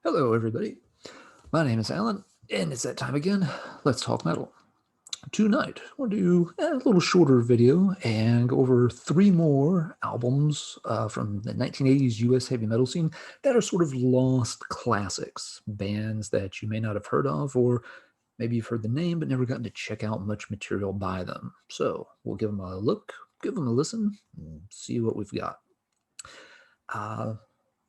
Hello, everybody. My name is Alan, and it's that time again. Let's talk metal. Tonight, we'll do a little shorter video and go over three more albums from the 1980s US heavy metal scene that are sort of lost classics, bands that you may not have heard of, or maybe you've heard the name but never gotten to check out much material by them. So we'll give them a look, give them a listen, and see what we've got. Uh,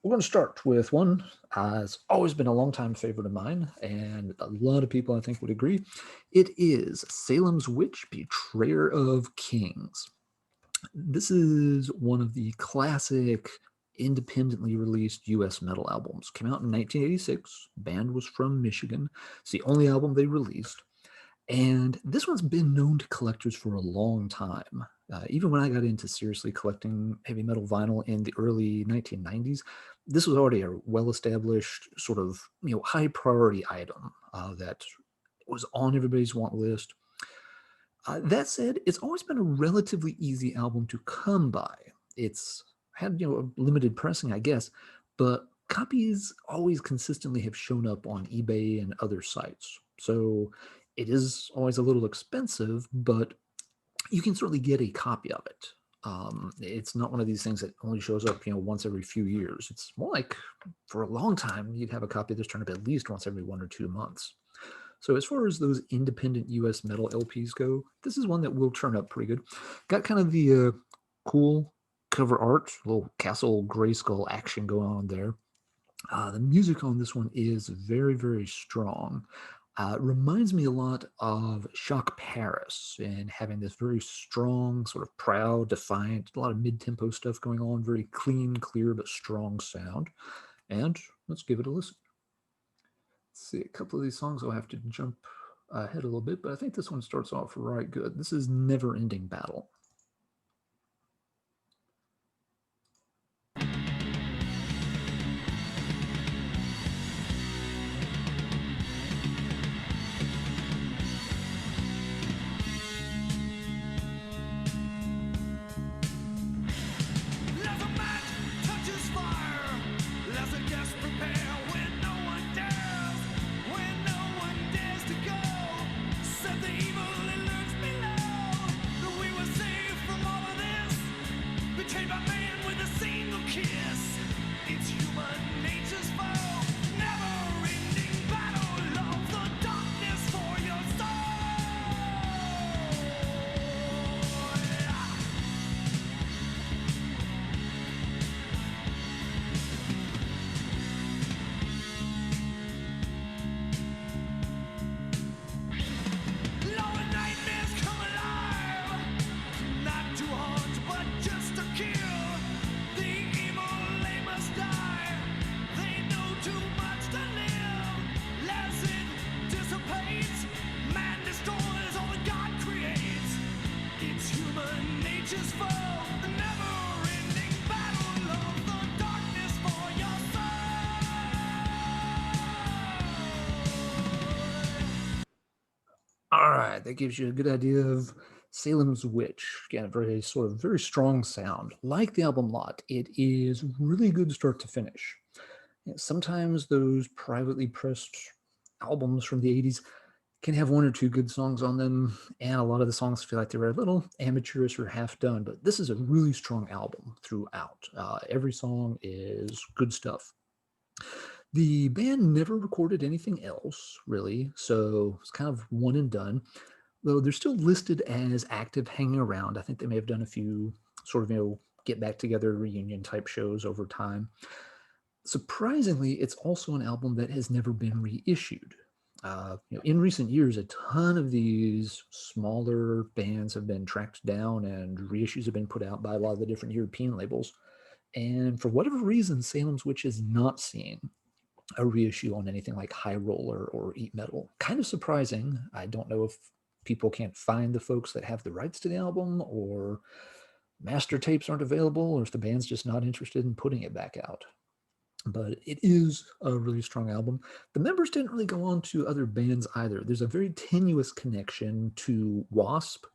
we're going to start with one. It's always been a long-time favorite of mine, and a lot of people I think would agree. It is Salem's Witch, Betrayer of Kings. This is one of the classic independently released US metal albums. Came out in 1986. Band was from Michigan. It's the only album they released. And this one's been known to collectors for a long time. Even when I got into seriously collecting heavy metal vinyl in the early 1990s, this was already a well-established sort of high priority item that was on everybody's want list. That said, it's always been a relatively easy album to come by. It's had a limited pressing, I guess, but copies always consistently have shown up on eBay and other sites. So it is always a little expensive, but you can certainly get a copy of it. It's not one of these things that only shows up, once every few years. It's more like for a long time, you'd have a copy of this turn up at least once every 1 or 2 months. So as far as those independent US metal LPs go, this is one that will turn up pretty good. Got kind of the cool cover art, little Castle Grayskull action going on there. The music on this one is very, very strong. It reminds me a lot of Shock Paris and having this very strong, sort of proud, defiant, a lot of mid-tempo stuff going on, very clean, clear, but strong sound. And let's give it a listen. Let's see, a couple of these songs I'll have to jump ahead a little bit, but I think this one starts off right good. This is Never Ending Battle. All right, that gives you a good idea of Salem's Witch. Again, a very sort of very strong sound. Like the album lot, it is really good start to finish. Sometimes those privately pressed albums from the 80s can have one or two good songs on them, and a lot of the songs feel like they're a little amateurish or half done, but this is a really strong album throughout. Every song is good stuff. The band never recorded anything else, really, so it's kind of one and done, though they're still listed as active hanging around. I think they may have done a few sort of, get back together reunion type shows over time. Surprisingly, it's also an album that has never been reissued. In recent years, a ton of these smaller bands have been tracked down and reissues have been put out by a lot of the different European labels. And for whatever reason, Salem's Witch is not seeing a reissue on anything like High Roller or Eat Metal. Kind of surprising. I don't know if people can't find the folks that have the rights to the album, or master tapes aren't available, or if the band's just not interested in putting it back out. But it is a really strong album. The members didn't really go on to other bands either. There's a very tenuous connection to Wasp.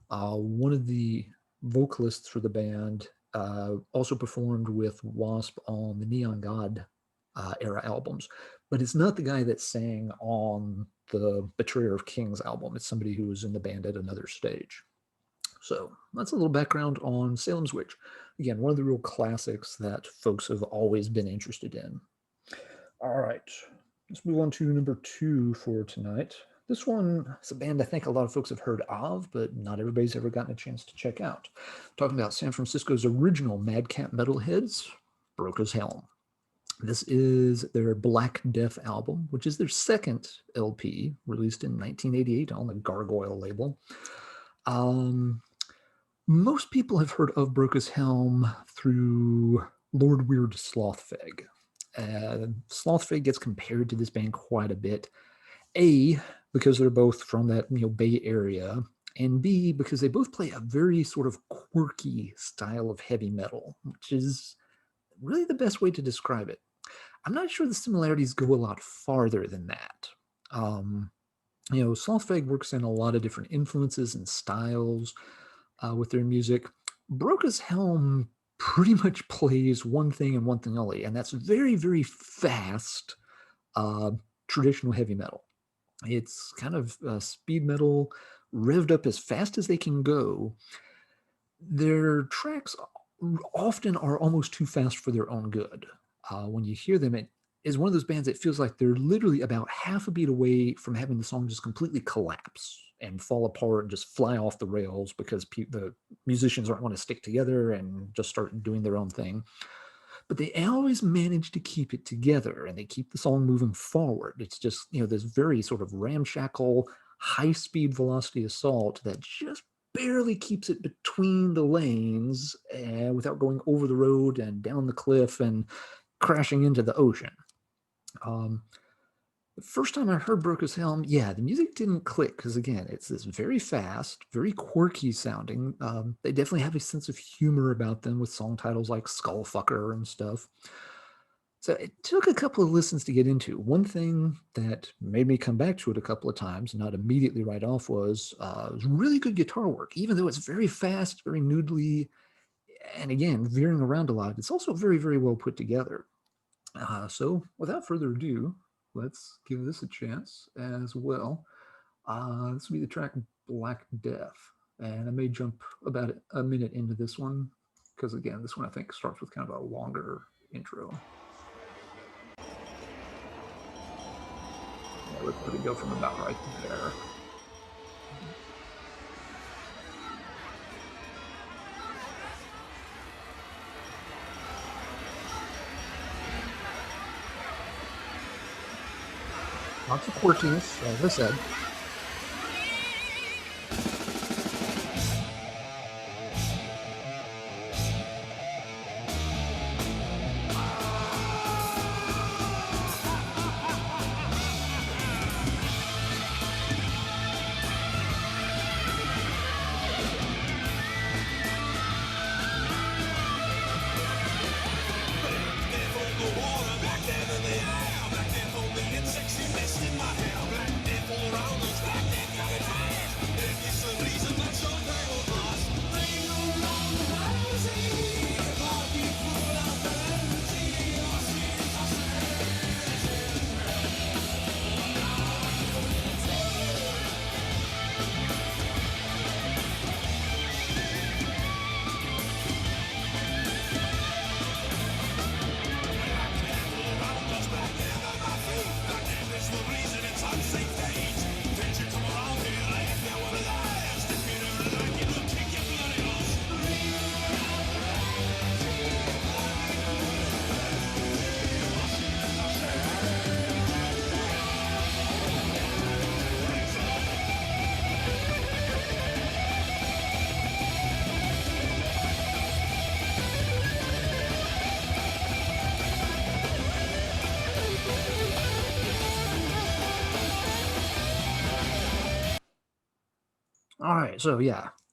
One of the vocalists for the band also performed with Wasp on the Neon God era albums, but it's not the guy that sang on the Betrayer of Kings album. It's somebody who was in the band at another stage. So that's a little background on Salem's Witch. Again, one of the real classics that folks have always been interested in. All right, let's move on to number 2 for tonight. This one is a band I think a lot of folks have heard of, but not everybody's ever gotten a chance to check out. I'm talking about San Francisco's original madcap metalheads, BROCA's Helm. This is their Black Death album, which is their second LP, released in 1988 on the Gargoyle label. Most people have heard of BROCA's Helm through Lord Weird Slothfig. Slothfig gets compared to this band quite a bit. A, because they're both from that Bay Area, and B, because they both play a very sort of quirky style of heavy metal, which is really the best way to describe it. I'm not sure the similarities go a lot farther than that. Slothfig works in a lot of different influences and styles with their music. BROCA's Helm pretty much plays one thing and one thing only, and that's very, very fast traditional heavy metal. It's kind of speed metal, revved up as fast as they can go. Their tracks often are almost too fast for their own good. When you hear them, it is one of those bands that feels like they're literally about half a beat away from having the song just completely collapse and fall apart and just fly off the rails because the musicians aren't want to stick together and just start doing their own thing. But they always manage to keep it together and they keep the song moving forward. It's just, this very sort of ramshackle, high-speed velocity assault that just barely keeps it between the lanes without going over the road and down the cliff and crashing into the ocean. The first time I heard BROCA's Helm, the music didn't click because, again, it's this very fast, very quirky sounding. They definitely have a sense of humor about them with song titles like Skullfucker and stuff. So it took a couple of listens to get into. One thing that made me come back to it a couple of times, not immediately right off, was really good guitar work. Even though it's very fast, very noodly, and again, veering around a lot, it's also very, very well put together. So without further ado, let's give this a chance as well. This will be the track Black Death. And I may jump about a minute into this one because, again, this one I think starts with kind of a longer intro. Let's let it go from about right there. Lots of quirkiness, as I said. All right, so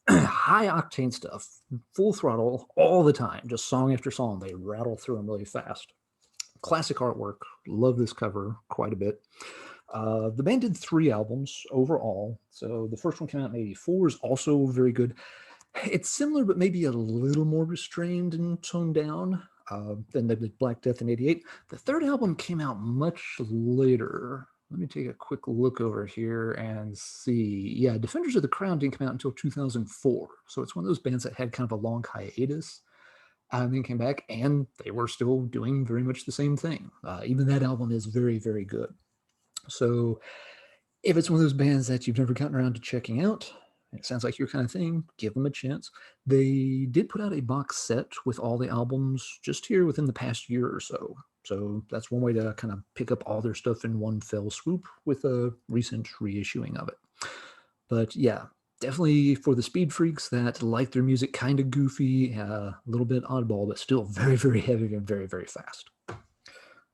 high octane stuff, full throttle all the time, just song after song. They rattle through them really fast. Classic artwork. Love this cover quite a bit. The band did 3 albums overall. So the first one came out in '84, is also very good. It's similar, but maybe a little more restrained and toned down. Then they did Black Death in '88. The third album came out much later. Let me take a quick look over here and see. Yeah, Defenders of the Crown didn't come out until 2004. So it's one of those bands that had kind of a long hiatus and then came back, and they were still doing very much the same thing. Even that album is very, very good. So if it's one of those bands that you've never gotten around to checking out, it sounds like your kind of thing, give them a chance. They did put out a box set with all the albums just here within the past year or so. So that's one way to kind of pick up all their stuff in one fell swoop with a recent reissuing of it. But yeah, definitely for the speed freaks that like their music kind of goofy, a little bit oddball, but still very, very heavy and very, very fast.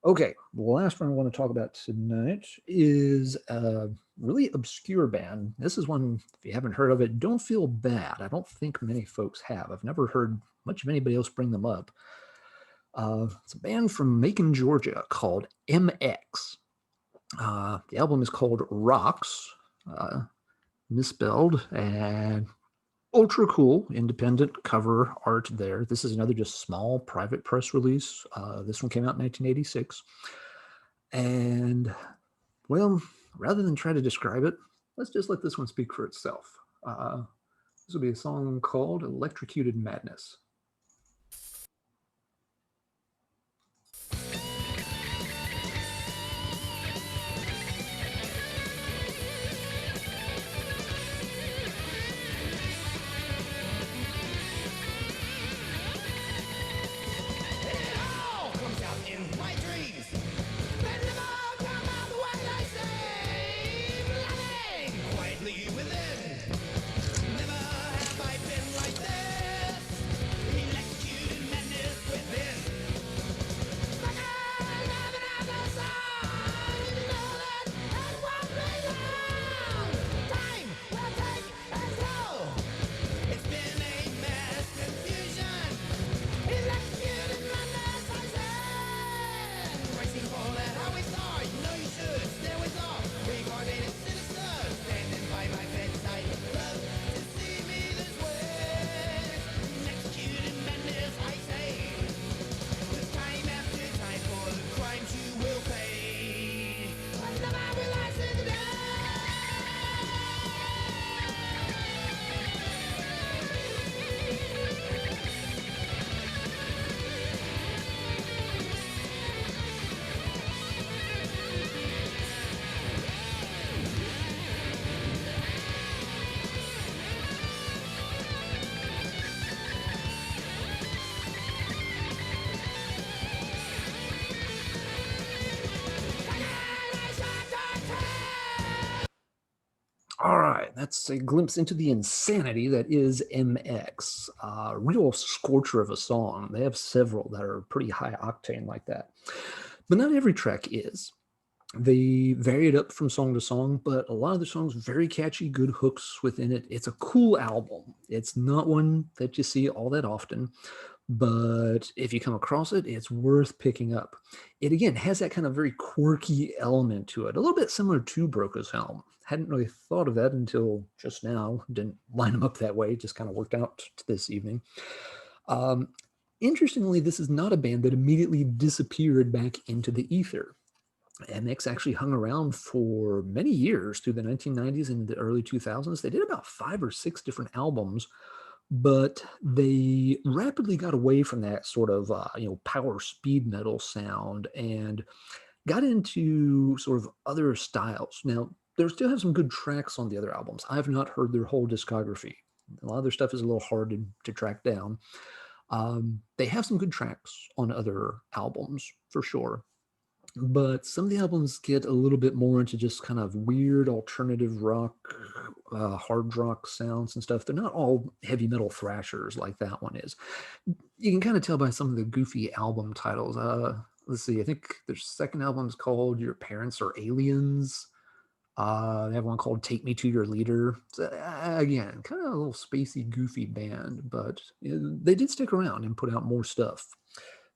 Okay, the last one I want to talk about tonight is a really obscure band. This is one, if you haven't heard of it, don't feel bad. I don't think many folks have. I've never heard much of anybody else bring them up. It's a band from Macon, Georgia called MX. The album is called Rocks, misspelled, and ultra cool independent cover art there. This is another just small private press release. This one came out in 1986. And, well, rather than try to describe it, let's just let this one speak for itself. This will be a song called Electrocuted Madness. All right, that's a glimpse into the insanity that is MX. Real scorcher of a song. They have several that are pretty high octane like that. But not every track is. They vary it up from song to song, but a lot of the songs very catchy, good hooks within it. It's a cool album. It's not one that you see all that often, but if you come across it, it's worth picking up. It again has that kind of very quirky element to it, a little bit similar to Broca's Helm. Hadn't really thought of that until just now. Didn't line them up that way. Just kind of worked out this evening. Interestingly, this is not a band that immediately disappeared back into the ether. MX actually hung around for many years through the 1990s and the early 2000s. They did about 5 or 6 different albums, but they rapidly got away from that sort of power speed metal sound and got into sort of other styles. Now, they still have some good tracks on the other albums. I have not heard their whole discography. A lot of their stuff is a little hard to track down. They have some good tracks on other albums for sure. But some of the albums get a little bit more into just kind of weird alternative rock, hard rock sounds and stuff. They're not all heavy metal thrashers like that one is. You can kind of tell by some of the goofy album titles. Let's see, I think their second album is called Your Parents Are Aliens. They have one called Take Me to Your Leader. So, again, kind of a little spacey, goofy band, but they did stick around and put out more stuff.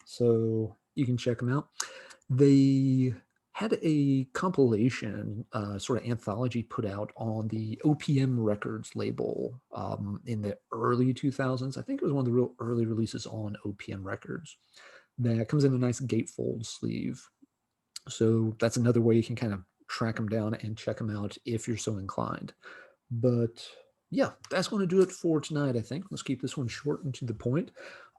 So you can check them out. They had a compilation, sort of anthology put out on the OPM Records label in the early 2000s. I think it was one of the real early releases on OPM Records. that comes in a nice gatefold sleeve. So that's another way you can kind of track them down and check them out if you're so inclined. But yeah, that's going to do it for tonight, I think. Let's keep this one short and to the point.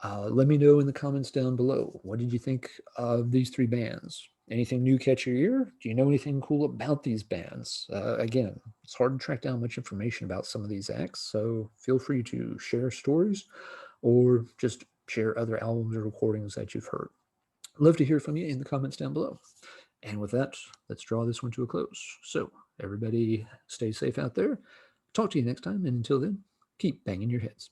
Let me know in the comments down below. What did you think of these three bands? Anything new catch your ear? Do you know anything cool about these bands? Again, it's hard to track down much information about some of these acts, so feel free to share stories or just share other albums or recordings that you've heard. Love to hear from you in the comments down below. And with that, let's draw this one to a close. So, everybody stay safe out there. Talk to you next time, and until then, keep banging your heads.